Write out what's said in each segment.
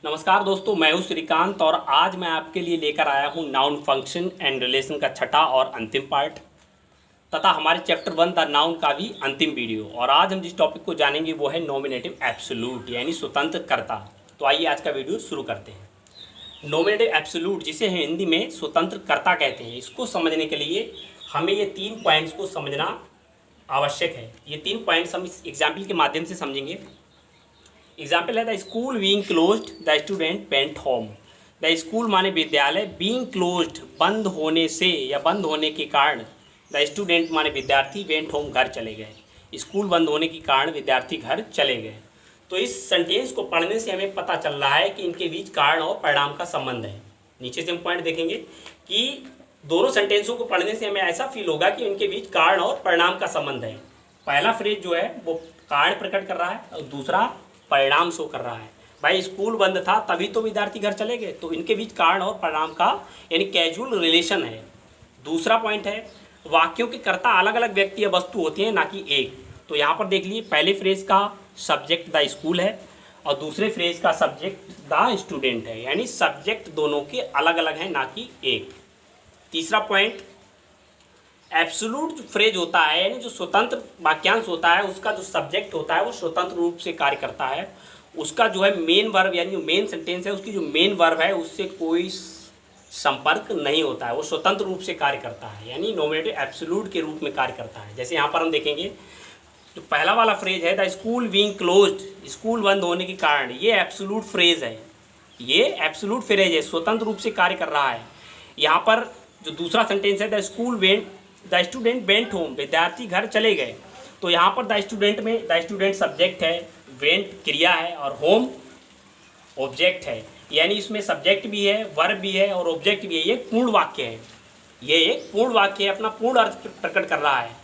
नमस्कार दोस्तों, मैं हूं श्रीकांत और आज मैं आपके लिए लेकर आया हूं नाउन फंक्शन एंड रिलेशन का छठा और अंतिम पार्ट तथा हमारे चैप्टर 1 द नाउन का भी अंतिम वीडियो। और आज हम जिस टॉपिक को जानेंगे वो है नॉमिनेटिव एब्सोल्यूट यानी स्वतंत्र कर्ता। तो आइए आज का वीडियो शुरू करते हैं। नॉमिनेटिव एब्सोल्यूट जिसे हिंदी में स्वतंत्र कर्ता कहते हैं, इसको समझने के लिए हमें ये 3 पॉइंट्स को समझना आवश्यक है। ये 3 पॉइंट्स हम इस एग्जाम्पल के माध्यम से समझेंगे। एग्जाम्पल है the school being closed the student went home. The school माने विद्यालय, बीइंग क्लोज्ड बंद होने से या बंद होने के कारण, द स्टूडेंट माने विद्यार्थी, वेंट होम घर चले गए। स्कूल बंद होने के कारण विद्यार्थी घर चले गए। तो इस सेंटेंस को पढ़ने से हमें पता चल रहा है कि इनके बीच कारण और परिणाम का संबंध है। नीचे से हम पॉइंट देखेंगे कि दोनों सेंटेंसों को पढ़ने से हमें ऐसा फील होगा कि इनके बीच कारण और परिणाम का संबंध है। पहला फ्रेज जो है वो कारण प्रकट कर रहा है और दूसरा परिणाम शो कर रहा है। भाई स्कूल बंद था तभी तो विद्यार्थी घर चले गए, तो इनके बीच कारण और परिणाम का यानी कैजुअल रिलेशन है। दूसरा पॉइंट है वाक्यों के कर्ता अलग अलग व्यक्ति या वस्तु होती हैं ना कि एक। तो यहाँ पर देख लीजिए, पहले फ्रेज का सब्जेक्ट द स्कूल है और दूसरे फ्रेज का सब्जेक्ट द स्टूडेंट है, यानी सब्जेक्ट दोनों के अलग अलग हैं ना कि एक। तीसरा पॉइंट, एब्सोल्यूट जो फ्रेज होता है यानी जो स्वतंत्र वाक्यांश होता है उसका जो सब्जेक्ट होता है वो स्वतंत्र रूप से कार्य करता है। उसका जो है मेन वर्ब यानी जो मेन सेंटेंस है उसकी जो मेन वर्ब है उससे कोई संपर्क नहीं होता है, वो स्वतंत्र रूप से कार्य करता है यानी नॉमिनेटिव एब्सोल्यूट के रूप में कार्य करता है। जैसे यहाँ पर हम देखेंगे जो पहला वाला फ्रेज है the school being closed, school बंद होने के कारण, ये एब्सोल्यूट फ्रेज है। ये एब्सोल्यूट फ्रेज है, स्वतंत्र रूप से कार्य कर रहा है। यहाँ पर जो दूसरा सेंटेंस है the school went the student went home, विद्यार्थी घर चले गए। तो यहाँ पर द स्टूडेंट में द स्टूडेंट सब्जेक्ट है, वेंट क्रिया है और होम ऑब्जेक्ट है, यानी इसमें सब्जेक्ट भी है, वर्ब भी है और ऑब्जेक्ट भी है। ये पूर्ण वाक्य है, ये एक पूर्ण वाक्य है, अपना पूर्ण अर्थ प्रकट कर रहा है।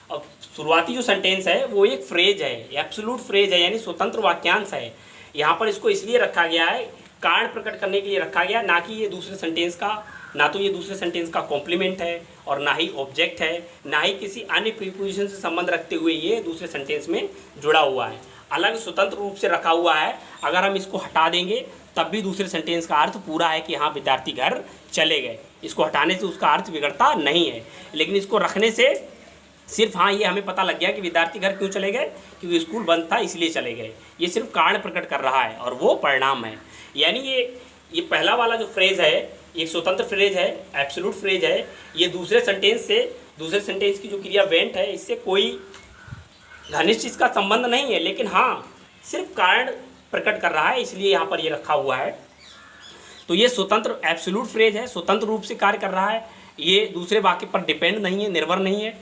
और शुरुआती जो सेंटेंस है वो एक फ्रेज है, एब्सोल्यूट फ्रेज है यानी स्वतंत्र वाक्यांश है। यहाँ पर इसको इसलिए रखा गया है, कारण प्रकट करने के लिए रखा गया, ना कि ये दूसरे सेंटेंस का, ना तो ये दूसरे सेंटेंस का कॉम्प्लीमेंट है और ना ही ऑब्जेक्ट है, ना ही किसी अन्य प्रीपोजिशन से संबंध रखते हुए ये दूसरे सेंटेंस में जुड़ा हुआ है। अलग स्वतंत्र रूप से रखा हुआ है। अगर हम इसको हटा देंगे तब भी दूसरे सेंटेंस का अर्थ पूरा है कि हाँ विद्यार्थी घर चले गए। इसको हटाने से उसका अर्थ बिगड़ता नहीं है, लेकिन इसको रखने से सिर्फ हाँ ये हमें पता लग गया कि विद्यार्थी घर क्यों चले गए, क्योंकि स्कूल बंद था इसलिए चले गए। ये सिर्फ कारण प्रकट कर रहा है और वो परिणाम है। यानी ये पहला वाला जो फ्रेज है एक स्वतंत्र फ्रेज है, एब्सोल्यूट फ्रेज है। ये दूसरे सेंटेंस की जो क्रिया वेंट है इससे कोई घनिष्ठ इसका संबंध नहीं है, लेकिन हाँ सिर्फ कारण प्रकट कर रहा है, इसलिए यहाँ पर ये रखा हुआ है। तो ये स्वतंत्र एब्सोल्यूट फ्रेज है, स्वतंत्र रूप से कार्य कर रहा है। ये दूसरे वाक्य पर डिपेंड नहीं है, निर्भर नहीं है,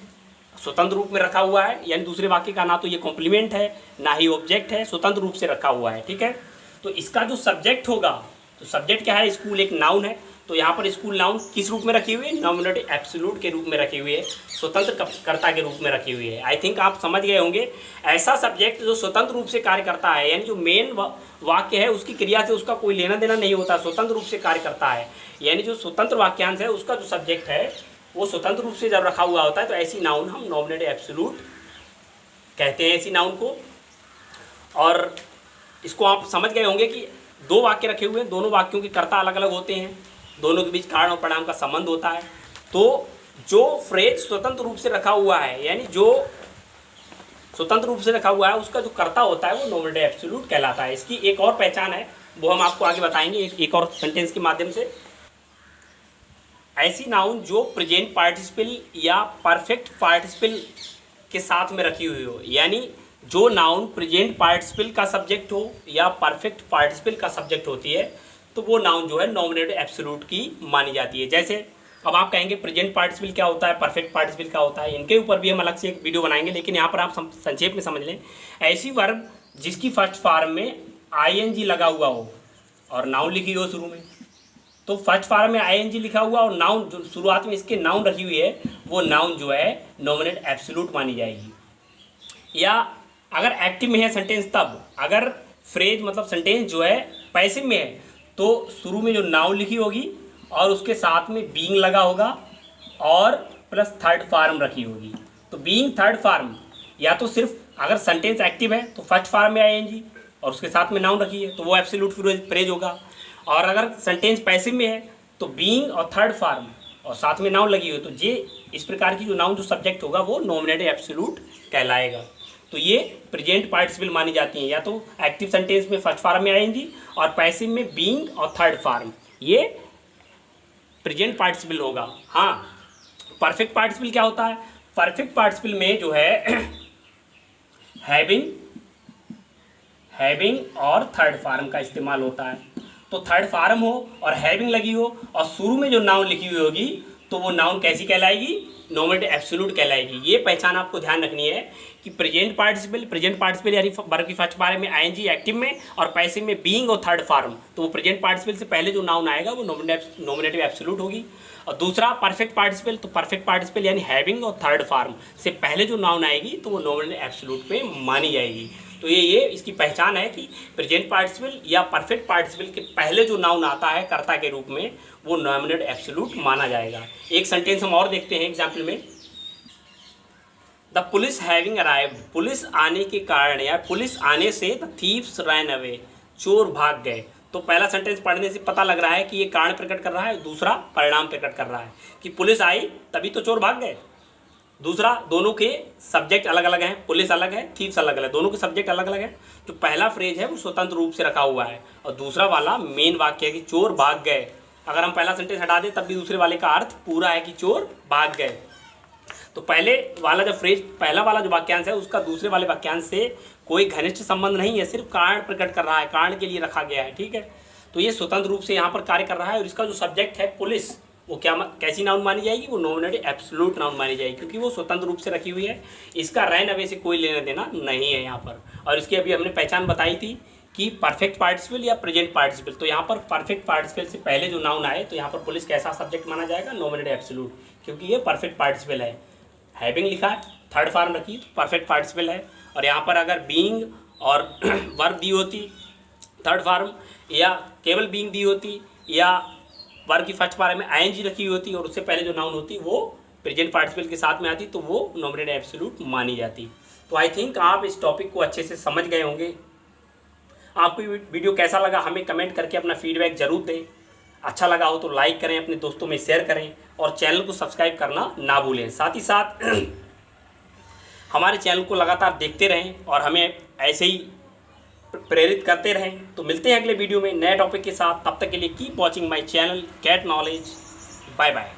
स्वतंत्र रूप में रखा हुआ है। यानी दूसरे वाक्य का ना तो ये कॉम्प्लीमेंट है ना ही ऑब्जेक्ट है, स्वतंत्र रूप से रखा हुआ है। ठीक है, तो इसका जो सब्जेक्ट होगा, तो सब्जेक्ट क्या है, स्कूल एक नाउन है। तो यहाँ पर स्कूल नाउन किस रूप में रखी हुई है, नॉमिनेटिव एब्सोल्यूट के रूप में रखी हुई है, स्वतंत्र कर्ता के रूप में रखी हुई है। आई थिंक आप समझ गए होंगे। ऐसा सब्जेक्ट जो स्वतंत्र रूप से कार्य करता है यानी जो मेन वाक्य है उसकी क्रिया से उसका कोई लेना देना नहीं होता, स्वतंत्र रूप से कार्य करता है। यानी जो स्वतंत्र वाक्यांश है उसका जो सब्जेक्ट है वो स्वतंत्र रूप से जब रखा हुआ होता है तो ऐसी नाउन हम नॉमिनेटिव एब्सोल्यूट कहते हैं, ऐसी नाउन को। और इसको आप समझ गए होंगे कि 2 वाक्य रखे हुए हैं, दोनों वाक्यों के कर्ता अलग अलग होते हैं, दोनों के बीच कारण और परिणाम का संबंध होता है। तो जो फ्रेज स्वतंत्र रूप से रखा हुआ है यानी जो स्वतंत्र रूप से रखा हुआ है उसका जो कर्ता होता है वो नॉमिनेटिव एब्सोल्यूट कहलाता है। इसकी एक और पहचान है, वो हम आपको आगे बताएंगे एक और सेंटेंस के माध्यम से। ऐसी नाउन जो प्रेजेंट पार्टिसिपल या परफेक्ट पार्टिसिपल के साथ में रखी हुई हो, यानी जो नाउन प्रेजेंट पार्टिसिपल का सब्जेक्ट हो या परफेक्ट पार्टिसिपल का सब्जेक्ट होती है तो वो नाउन जो है नॉमिनेटिव एब्सोल्यूट की मानी जाती है। जैसे अब आप कहेंगे प्रेजेंट पार्टिसिपल क्या होता है, परफेक्ट पार्टिसिपल क्या होता है, इनके ऊपर भी हम अलग से एक वीडियो बनाएंगे, लेकिन यहाँ पर आप संक्षेप में समझ लें। ऐसी वर्ब जिसकी फर्स्ट फॉर्म में आईएनजी लगा हुआ हो और नाउन लिखी हो शुरू में, तो फर्स्ट फॉर्म में आईएनजी लिखा हुआ और नाउन जो शुरुआत में इसके नाउन रखी हुई है वो नाउन जो है नॉमिनेटिव एब्सोल्यूट मानी जाएगी। या अगर एक्टिव में है सेंटेंस, तब अगर फ्रेज मतलब सेंटेंस जो है पैसिव में है तो शुरू में जो नाउन लिखी होगी और उसके साथ में बीइंग लगा होगा और प्लस थर्ड फॉर्म रखी होगी। तो बीइंग थर्ड फॉर्म, या तो सिर्फ अगर सेंटेंस एक्टिव है तो फर्स्ट फॉर्म में आईएनजी, और उसके साथ में नाउन रखी है तो वो एब्सोल्यूट फ्रेज होगा। और अगर सेंटेंस पैसिव में है तो बीइंग और थर्ड फॉर्म और साथ में नाउन लगी हुई तो ये इस प्रकार की जो नाउन जो सब्जेक्ट होगा वो नॉमिनेटिव एब्सोल्यूट कहलाएगा। तो ये प्रेजेंट पार्टिसिपल मानी जाती हैं, या तो एक्टिव सेंटेंस में फर्स्ट फॉर्म में आएंगी और पैसिव में बीइंग और थर्ड फॉर्म, ये प्रेजेंट पार्टिसिपल होगा। हाँ, परफेक्ट पार्टिसिपल क्या होता है? परफेक्ट पार्टिसिपल में जो है हैविंग और थर्ड फॉर्म का इस्तेमाल होता है। तो थर्ड फॉर्म हो और हैविंग लगी हो और शुरू में जो नाउन लिखी हुई होगी तो वो नाउन कैसी कहलाएगी? नॉमिनेटिव एब्सोल्यूट कहलाएगी। ये पहचान आपको ध्यान रखनी है कि प्रेजेंट पार्टिसिपल यानी वर्ब की फर्स्ट फॉर्म में आईएनजी एक्टिव में और पैसिव में बीइंग और थर्ड फॉर्म, तो वो प्रेजेंट पार्टिसिपल से पहले जो नाउन आएगा वो नॉमिनेटिव एब्सोल्यूट होगी। और दूसरा परफेक्ट पार्टिसिपल, तो परफेक्ट पार्टिसिपल यानी हैविंग और थर्ड फॉर्म से पहले जो नाउन आएगी तो वो नॉमिनेटिव एब्सोल्यूट पे मानी जाएगी। तो ये इसकी पहचान है कि प्रेजेंट पार्टिसिपल या परफेक्ट पार्टिसिपल के पहले जो नाउन आता है कर्ता के रूप में वो नॉमिनेटिव एब्सोल्यूट माना जाएगा। एक सेंटेंस हम और देखते हैं एग्जाम्पल में, the police having arrived, police आने के कारण या पुलिस आने से द थीव्स रैन अवे, चोर भाग गए। तो पहला सेंटेंस पढ़ने से पता लग रहा है कि ये कारण प्रकट कर रहा है, दूसरा परिणाम प्रकट कर रहा है कि पुलिस आई तभी तो चोर भाग गए। दूसरा, दोनों के सब्जेक्ट अलग अलग हैं, पुलिस अलग है, थीव्स अलग अलग है, दोनों के सब्जेक्ट अलग अलग हैं। जो पहला फ्रेज है वो स्वतंत्र रूप से रखा हुआ है और दूसरा वाला मेन वाक्य है कि चोर भाग गए। अगर हम पहला सेंटेंस हटा दें तब भी दूसरे वाले का अर्थ पूरा है कि चोर भाग गए। तो पहले वाला जो फ्रेज, पहला वाला जो वाक्यांश है उसका दूसरे वाले वाक्यांश से कोई घनिष्ठ संबंध नहीं है, सिर्फ कारण प्रकट कर रहा है, कारण के लिए रखा गया है, ठीक है। तो ये स्वतंत्र रूप से यहाँ पर कार्य कर रहा है और इसका जो सब्जेक्ट है पुलिस, वो कैसी नाउन मानी जाएगी? वो नॉमिनेटिव एब्सोल्यूट नाउन मानी जाएगी क्योंकि वो स्वतंत्र रूप से रखी हुई है, इसका रैन अवे से कोई लेना देना नहीं है यहाँ पर। और इसकी अभी हमने पहचान बताई थी कि परफेक्ट पार्टिसिपल या प्रेजेंट पार्टिसिपल। तो यहाँ पर परफेक्ट पार्टिसिपल से पहले जो नाउन आए तो यहाँ पर पुलिस कैसा सब्जेक्ट माना जाएगा? नॉमिनेटिव एब्सोल्यूट, क्योंकि ये परफेक्ट पार्टिसिपल है। हैविंग लिखा है, थर्ड फॉर्म रखी तो परफेक्ट पार्टिसिपल है। और यहाँ पर अगर बीइंग और वर्ब दी होती थर्ड फॉर्म, या केवल बीइंग दी होती, या वर्ब की फर्स्ट फॉर्म में आईएनजी रखी हुई होती और उससे पहले जो नाउन होती वो प्रेजेंट पार्टिसिपल के साथ में आती तो वो नॉमिनेटिव एब्सोल्यूट मानी जाती। तो आई थिंक आप इस टॉपिक को अच्छे से समझ गए होंगे। आपको वीडियो कैसा लगा हमें कमेंट करके अपना फीडबैक जरूर दें। अच्छा लगा हो तो लाइक करें, अपने दोस्तों में शेयर करें और चैनल को सब्सक्राइब करना ना भूलें। साथ ही साथ हमारे चैनल को लगातार देखते रहें और हमें ऐसे ही प्रेरित करते रहें। तो मिलते हैं अगले वीडियो में नए टॉपिक के साथ, तब तक के लिए keep watching my channel cat knowledge. Bye bye.